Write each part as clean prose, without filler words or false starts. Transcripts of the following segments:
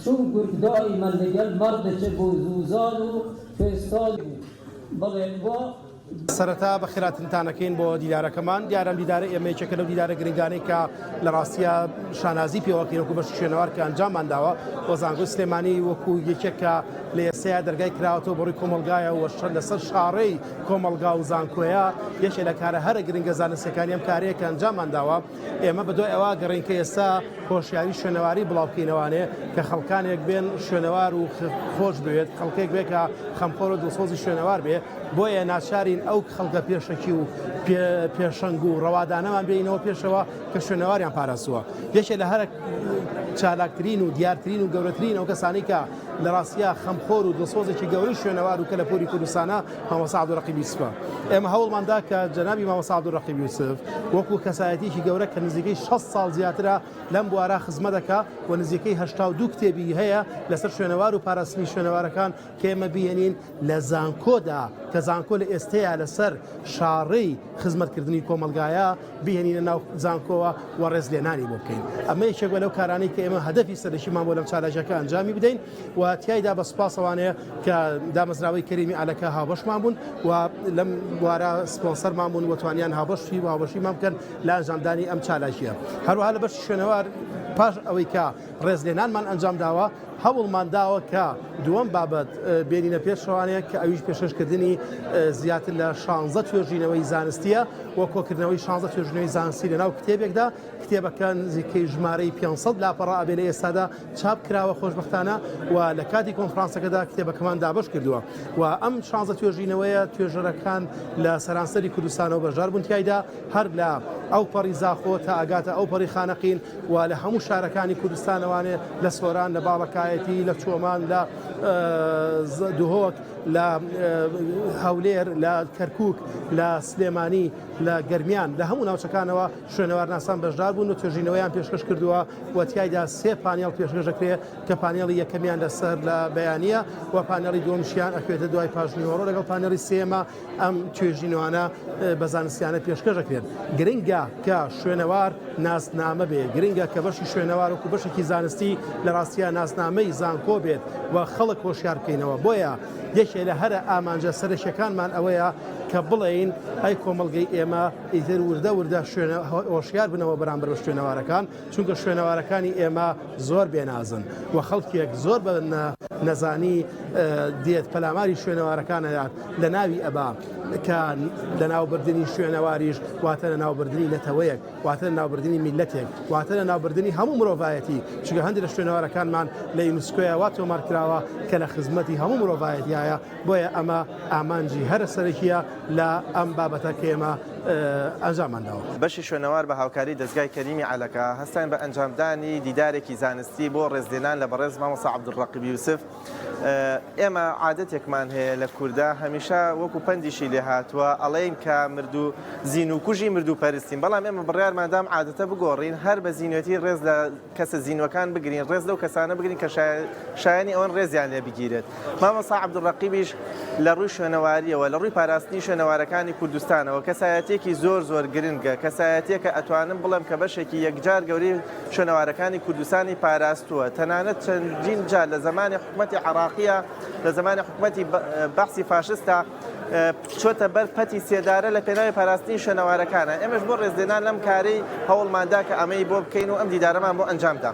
چون گفت دائما لگل مرد چه بوزوزان و فستان با سەرەتا بە خێراتنتانەکەین بۆ دیدارەکەمان دیارم دیدارە ئێمەیەکێکە لەو دیدارە گرنگانەی کە لە ڕاستیە شانازی پێوەکەین وەکو بەشی شوێنەوار کە ئەنجاممان داوە بۆ زانکۆی سلێمانی وەکو یەکێکە لە ئێستەیە دەرگای کراوەتەوە بەڕووی کۆمەلگایە و لەسەر شاڕەی کۆمەلگا و زانکۆیە یەکێک لە کارە هەرە گرنگە زانستیەکانی ئەم کارەیە کە ئەنجاممان داوە ئێمە بەدوای ئەوە گەڕین کە ئێستا خۆشیاری شوێنەواری بڵاوکەینەوانێ کە خەڵکانێک بێن شوێنەوار و خۆش بوێت خەڵکێک بێ کە خەمخۆر و دڵسۆزی شوێنەوار بێ بۆیە ناچارین ئەو خەڵکە پێشەکی و پێشەنگ و ڕەوادانەمان بینەوە پێشەوە کە شوێنەواریان پاراستووە یەکێک لە هەرە چالاکترین و دیارترین و گەورەترین ئەو کەسانی کە لە ڕاستیە خەمخۆر و دڵسۆزێکی گەورەی شوێنەوار و کە لە پۆری کوردستانە مامۆستا عەبدوڕەقیب یوسفە ئێمە هەوڵماندا کە جەنابی مامۆستا عەبدوڕەقیب یوسف وەکو کەسایەتیەکی گەورە کە نزیکەی 6 ساڵ زیاترە لەم بوارە خزمەت دەکا و نزیکەی 82 کتێبی هەیە لەسەر شوێنەوار و پاراستنی شوێنەوارەکان کە ئێمە بهێنین لە زانکۆدا کە زانکۆ لە ئێستەیە لەسەر شاڕەی خزمەتکردنی کۆمەلگایە بهێنینە ناو زانکۆوە و ڕێزلێنانی بۆ بکەین ئەمە یەکێک لەو کارانەی کە ئێمە هەدەفی سەرەکیمان بۆ لەم چالەژەکە ئەنجامی بدەین و تیایدا بە سوپاسەوانەیە کە دامەزراوەی کەریمی عەلەکە هاوبەشمان بوون و لەم بوارە سپۆنسەرمان بوون و توانیان هاوبەشی و هاوبەشیمان بکەن لە ئەنجامدانی ئەم چالەژیە هەروەها لە بەشی شوێنەوار پاش ئەوەی کە ڕێزلێنانمان ئەنجام داوە هەوڵمان داوە کە دووەم بابەت بێنینە پێشەوانەیە کە ئەویش پێشکردنی زیاتر لە 16 توێژینەوەی زانستیە و کۆکردنەوەی 16 توێژینەوەی زانستی لەناو کتێبێکدا کتێبەکان نزیکەی ژمارەی 500 لاپەڕە ئەبێ لە ئێستادا چاپ کراوە خۆشبەختانە و لە کاتی کۆنفرانسەکەدا کتێبەکەمان دابەش کردووە و ئەم 16 توێژینەوەیە توێژەرەکان لە سەرانسەری کوردستانەوە بەشدار بوون تیایدا هەر لە ئەو پەڕی زاخۆ تا ئەگاتە ئەو پەڕی خانەقین و لە هەموو شارەکانی کوردستانەوانێ لە سۆران لە باڵەکایەتی لە چۆمان لە دوهۆک لە هەولێر لە کەرکووک لە سلێمانی لە گەرمیان لە هەموو ناوچەکانەوە شوێنەوار ناسان بەشدار بوون و توێژینەوەیان پێشکەش کردووە و تیایدا 3 پانێڵ پێشکەشەکرێ کە پانێڵی یەکەمیان لەسەر لە بەیانیە و پانێڵی دووەمشیان ئەکوێتە دوای پاژنیوەڕۆ لەگەڵ پانێڵی سێمە ئەم توێژینەوانە بە زانستیانە پێشکەشەکرێن گرنگە کە شوێنەوار ناسنامە بێ گرنگە کە بەشی شوێنەوار وەکو بەشێکی زانستی لە ڕاستیە ناسنامەی زانکۆ بێت و خەڵک هۆشیار بکەینەوە بۆیە یەکێک لە هەرە ئامانجە سەرەکیەکانمان ئەوەیە کە بڵێین ئەی کۆمەڵگەی ئێمە ئیتر وردە وردە هۆشیار بنەوە بەرامبەر بە شوێنەوارەکان چونکە شوێنەوارەکانی ئێمە زۆر بێنازن و خەڵکێک زۆر بە نەزانی دێت پەلاماری شوێنەوارەکانەیان لە ناوی ئەبا کە لە ناوبردننی شوێنەواریش واتە لە ناوبردننی نەتەوەیەک واتە لە ناوبردننی میلەتێک واتە لە ناوبردننی هەموو مرۆڤایەتی چونکە هەندێک لە شوێنەوارەکانمان لە یونسکۆیە وا تۆمارکراوە کە لە خزمەتی هەموو مرۆڤایەتیایە بۆیە ئەمە ئامانجی هەرە سەرەکیە لە ئەم بابەتە کە ئێمە ئەنجامانداوە بەشی شوێنەوار بە هاوکاری دەستگای کەریمی عەلەکە هەستان بە ئەنجامدانی دیدارێکی زانستی بۆ ڕێزلێنان لە بەڕێز مامۆستا عەبدوڕەقیب یوسف ئێمە عادەتێکمان هەیە لە کووردا هەمیشە وەکو پەندیشی لێ هاتووە ئەڵێین کە مردوو زین و کوژی مردوو پەرستین بەڵام ئێمە بڕیارماندام عادەتە بگۆڕین هەر بە زینوەتی ڕێز لە کەسە زینوەکان بگرین ڕێز لەو کەسانە بگرین کە شایانی ئەوەن ڕێزیان لێ بگیرێت مامۆستا عەبدوڕەقیبیش لە ڕووی شوێنەواریەوە لە ڕووی پاراستنی شوێنەوارەکانی کوردستانەوە کەسایەتێکی زۆر گرنگە کەسایەتێکە ئەتوانم بڵێم کە بەشێکی یەکجار گەورەی شوێنەوارەکانی کوردستانی پاراستووە تەنانەت چەندین جار لە زمانی حکومەتی عێراقیە لە زمانی حکومەتی بەحسی فاشستە چۆتە بەر پەتی سێدارە لە پێناوی پاراستنی شوێنەوارەکانە ئێمەش بۆ ڕێزلێنان لەم کارەی هەوڵماندا کە ئەمەی بۆ بکەین و ئەم دیدارەمان بۆ ئەنجامدا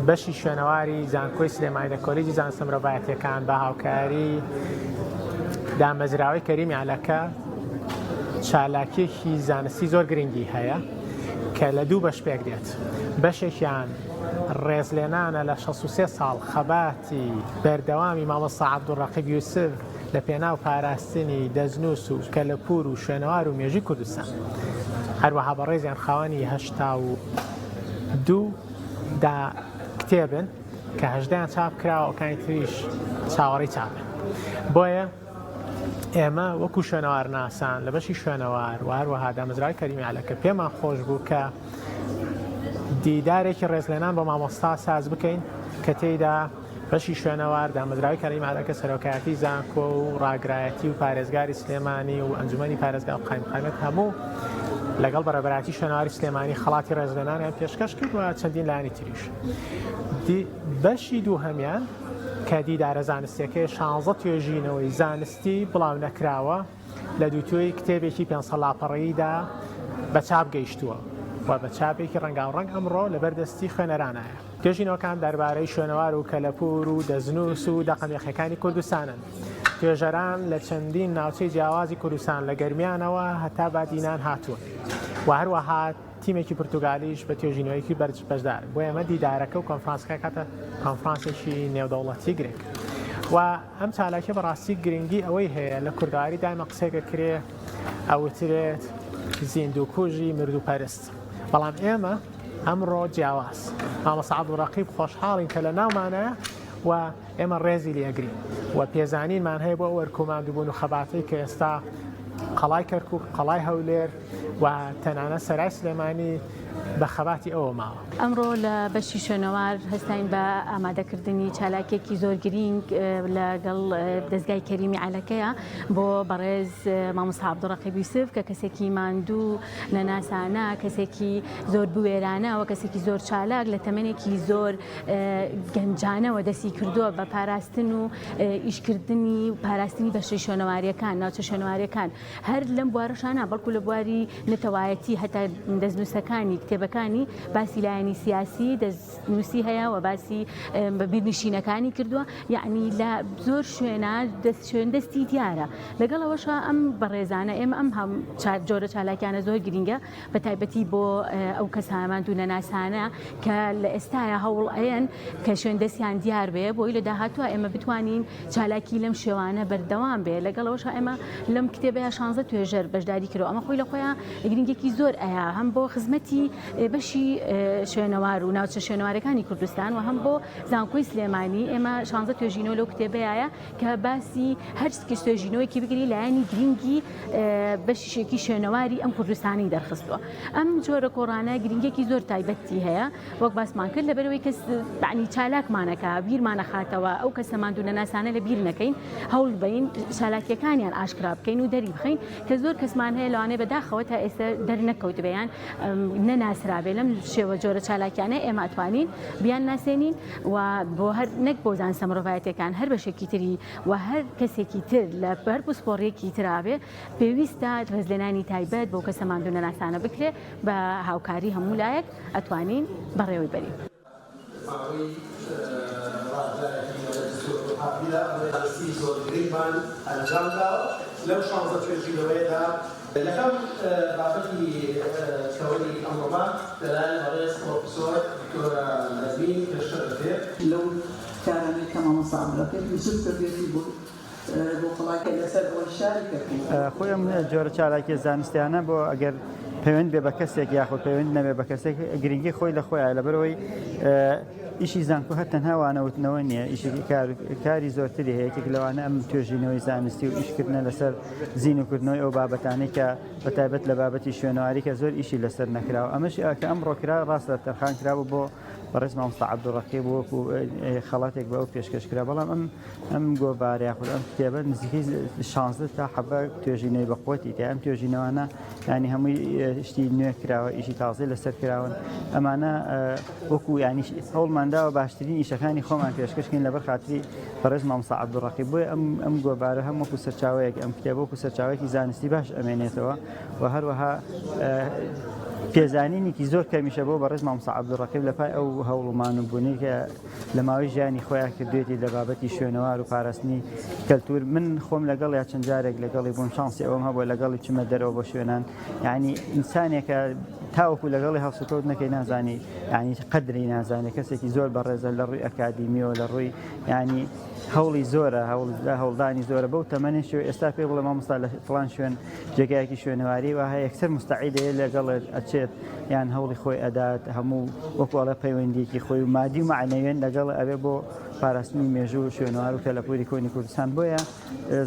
بەشی شوێنەواری زانکۆی سلێمانی لە کۆلیجی زانستە مرۆڤایەتیەکان بە هاوکاری دامەزراوەی کەریمی عەلەکە چالاکیێکی زانستی زۆر گرنگی هەیە کە لە دوو بەش پێک دێت بەشێکیان ڕێزلێنانە لە 63 ساڵ خەباتی بەردەوامی مامۆستا عەبدوڕەقیب یوسف لە پێناو پاراستنی دەستنووس و کەلەپور و شوێنەوار و مێژووی کوردستان هەروەها بە ڕێزیان خاوەنی 82 دا کتێبن کە 18یان چاپ کراوە ئەوکانی تریش چاوەڕێی چاپن بۆیە ئێمە وەکو شوێنەوار ناسان لە بەشی شوێنەوار و هەروەها دامەزراوی کەریمی عەلەکە پێمان خۆش بوو کە دیدارێکی ڕێزلێنان بە مامۆستا ساز بکەین کە تێیدا بەشی شوێنەوار دامەزراوی کەریمی عەلەکە سەرۆکایەتی زانکۆ و ڕاگرایەتی و پارێزگاری سلێمانی و ئەنجومەنی پارێزگا و قایمقامەت هەموو لەگەڵ بەڕێبەراتی شوێنەواری سلێمانی خەڵاتی ڕێزلێنانیان پێشکەش کرد و چەندین لایانی تریش. بەشی دووهەمیان کە دیدارە زانستیەکەی 16 توێژینەوەی زانستی بڵاو نەکراوە لە دووتوێی کتێبێکی 500 لاپەڕەییدا بە چاپ گەیشتووە و بە چاپێکی ڕەنگاوڕەنگ ئەمڕۆ لە بەردەستی خوێنەرانایە. توێژینەوەکان دەربارەی شوێنەوار و کەلەپور و دەزنووس و دەقەمێخەکانی کوردستانن. توێژەران لە چەندین ناوچەی جیاوازی کوردستان لە گەرمیانەوە هەتا بادینان هاتووە و هەروەها تیمێکی پرتوگالیش بە توێژینەوەیەکی بەشدار بۆ ئێمە دیدارەکە و کۆنفرانسەکە کاتە کۆنفرانسێکی نێودەوڵەتی گرنگ و ئەم چالاکیە بەڕاستی گرنگی ئەوەی هەیە لە کوردەواری دایمە قسێکە کرێ ئەوترێت زیندووکوژی مردوپەرست، بەڵام ئێمە ئەمڕۆ جیاواز مامۆستا عەبدوڕەقیب خۆشحاڵین کە لە ناومانەیە و ئێمە ڕێزی لێگرین و پێزانینمان هەیە بۆ وەرکوماندووبوون و خەباتەی کە ئێستا قەڵای کەرکووک، قەڵای هەولێر و تەنانە سەرای سلێمانی بە خەباتی ئەوە ماوە. ئەمڕۆ لە بەشی شوێنەوار هەستین بە ئامادەکردنی چالاکێکی زۆر گرنگ لەگەڵ دەستگای کەریمی عەلەکەیە بۆ بەڕێز مامۆستا عەبدوڕەقیب یوسف کە کەسێکی ماندوو لە ناسانە، کەسێکی زۆر بوێرانە و کەسێکی زۆر چالاک لە تەمەنێکی زۆر گەنجانەوە دەستی کردووە بە پاراستن و ئیشکردنی و پاراستنی بەشی شوێنەواریەکان، ناوچە شوێنەواریەکان هەر لەم بوارەشانە بەڵکو لە بواری نەتەوایەتی هەتا دەستنووسەکانی کتێبەکانی باسی لایەنی سیاسی دەستنووسی هەیە و باسی بیرنشینەکانی کردووە، یعنی لە زۆر شوێنە دەستی دیارە. لەگەڵەوەشە ئەم بەڕێزانە ئێمە ئەم جۆرە چالاکیانە زۆر گرنگە بە تایبەتی بۆ ئەو کەسامان دوو نەناسانە کە لە ئێستاە هەوڵ ئەیەن کە شوێن دەستیان دیار بێ بۆی لە داهاتووە ئێمە بتوانین چالاکی لەم شێوانە بەردەوام بێ. لەگەڵەوەش ئێمە لەم کتێبەیە 16 توێژەر بەشداری کردەوە، ئەمە خۆی لە خۆیان گرنگێکی زۆر ئەیە هەم بۆ خزمەتی بەشی شوێنەوار و ناوچە شوێنەوارەکانی کوردستان و هەم بۆ زانکۆی سلێمانی. ئێمە 16 توێژینەوە لەو کتێبەیە کە باسی هەر توێژینەوەیکی بگری لایەنی گرنگی بەشێکی شوێنەواری ئەم کوردستانی دەرخستووە. ئەم جۆرە کۆڕانە گرنگێکی زۆر تایبەتی هەیە وەک باسمان کرد لەبەرەوەی کەس بەعنی چالاکمانەکە بیرمانە خاتەوە ئەو کەسەمان دوو نەناسانە لە بیر نەکەین، هەوڵ بین چالاکیەکانیان ئاشکرا بکەین و دەری بخەین کە زۆر کەسمان هەیە لەوانەیە بەداخەوە تا ئێستا دەرنەکەوت بەیان نەناسرابێ. لەم شێوە جۆرە چالاکیانە ئێمە ئەتوانین بیان ناسێنین و بۆ هەر نەک بۆ زانستە مرۆڤایەتیەکان هەر بەشێکی تری و هەر کەسێکی تر لە بەر پسپۆڕیەکی ترابێ پێویستە ڕێزلێنانی تایبەت بۆ کەسەمان دوو نەناسانە بکرێ بە هاوکاری هەموو لایەک ئەتوانین بەڕێوەی بەرین. لەو 16 توێژینەوەیەدا لەکەم بابەتی کەوەری ئەمڕۆمان لەلایەن بەڕێز پرۆفیسۆر دکتۆرە نەزمین پێشتر دەکرێت لەو کارانەی کە مامۆستا عەبدوڕەقیب یوسف کردوێتی بوو بۆ قەڵاکە لەسەر ئەوەی شاری کردووە. خۆی ئەم جۆرە چالاکی زانستیانە بۆ ئەگەر پەیوەند بێ بە کەسێک یاخۆ پەیوەند نەبێ بە کەسێک گرنگی خۆی لە خۆیان لەبەرەوەی ئیشی زانکۆ هەر تەنها وانەوتنەوە نییە، ئیشی کاری زۆرتری هەیە یەکێک لەوانە ئەم توێژینەوەی زانستی و ئیشکردنە لەسەر زیینوکردنەوەی ئەو بابەتانەی کە بەتایبەت لە بابەتی شوێنەواری کە زۆر ئیشی لەسەر نەکراوە. ئەمەش کە ئەمڕۆ کرا ڕاستە تەرخان کرابوو بۆ بەڕێز مامۆستا عەبدوڕەقیب وەکو خەڵاتێک بە ئەو پێشکەش کرا، بەڵام ئەم گۆڤارە یاخود ئەم کتێبە نزیکەی 16 تا 17 توێژینەوەی بەخۆتی تیا ئەم توێژینەوانە ینی هەمووی شتی نوێ کراوە، ئیشی تازەی لەسەر کراون. ئەمانە وەکو ینی هەوڵمانداوە باشترین ئیشەکانی خۆمان پێشکەشکەین لەبەر خاتری بەڕێز مامۆستا عەبدوڕەقیب. بۆیە ئەم گۆڤارە هەم وەکو سەرچاوەیەک ئەم کتێبە وەکو سەرچاوەیەکی زانستی باش ئەمێنێتەوە و هەروەها پێزانینێکی زۆر کەمیشە بۆ بەڕێز مامۆستا عەبدوڕەقیب لەپای ئەو هەوڵمان و بوونی کە لە ماوەی ژیانی خۆیان کردوێتی لە بابەتی شوێنەوار و پاراستنی کەلتور. من خۆم لەگەڵ یا چەند جارێک لەگەڵی بووم، شانسی ئەوم هەبووە لەگەڵی چمە دەرەوە بۆ شوێنان، یعنی ئینسانێکە تاوەکو لەگەڵی هەڵسوکەوت نەکەی نازانی ینی قەدری نازانێ، کەسێکی زۆر بەڕێزە لە ڕووی ئەکادیمیەوە لە ڕووی ینی هەوڵی زۆرە، هەوڵدانی زۆرە بەو تەمەنی شوێ ئێستا پێ بڵێ مامۆستا لە فڵان شوێن جێگایەکی شوێنەواری و هەیە یەکسەر مستعیدەیە لەگەڵ ئەچێت یان هەوڵی خۆی ئەدات هەموو وەکوڵە پەیوەندیەکی خۆی و مادی و معنەوێن لەگەڵ ئەوێ بۆ پاراستنی مێژوو و شوێنوار و تەلەپوری کۆنی کوردستان بۆیە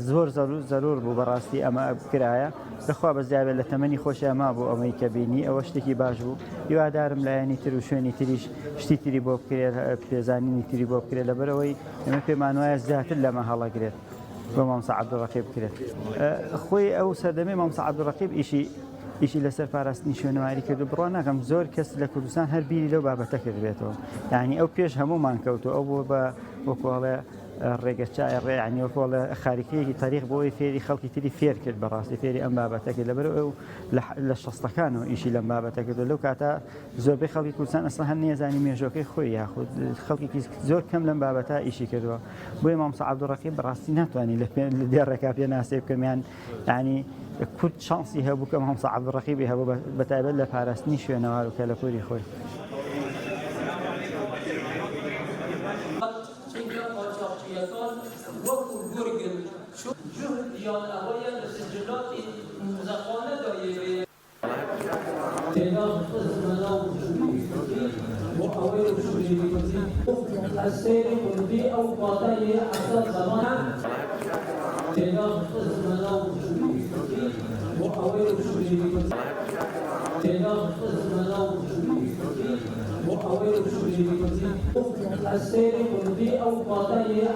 زۆر زەرور بوو بەڕاستی ئەمە بکرایە لەخوا بەزیابێت لە تەمەنی خۆشی ئەما بوو ئەمەی کە بینی ئەوە شتێکی باش بوو هیوادارم لایەنی تر و شوێنی تریش شتی تری بۆ بکرێت پێزانینی تری بۆ بکرێت لەبەرەوەی ئێمە پێمان وایە زیاتر لەمە هەڵەگرێت بۆ مامۆستا عەبدوڕەقیب بکرێت خۆی ئەو سەردەمەی مامۆستا عەبدوڕەقیب ئیشی لەسەر پاراستنی شوێنەواری کرد و بڕوا ناکەم زۆر کەس لە کوردستان هەر بیری لەو بابەتە کرد بێتەوە یعنی ئەو پێش هەمومان کەوتو ئەو بۆ بە وەکوڵێ ڕێگەچای ڕێعنی وەکوڵە خاریکەیەکی تاریخ بۆی فێری خەڵکی تری فێر کرد بەڕاستی فێری ئەم بابەتە کرد لەبەر ئەو لە شەستەکانەوە ئیشی لەم بابەتە کرد لەو کاتە زۆربەی خەڵکی کوردستان ئەسڵا هەر نێزانی مێژۆکەی خۆی یاخود خەڵکی زۆر کەم لەم بابەتە ئیشی کردووە بۆیە مامۆستا عەبدوڕەقیب بەڕاستی ناتوانانی لە دێڕێکا پێ ناسێ بکەمیان ینی کورد شانسی هەبوو کە مامۆستا عەبدوڕەقیبی هەبوو بەتایبەت لە پاراستنی شوێنەوار و کەلەپوری خۆی السير والبيئة وقضايا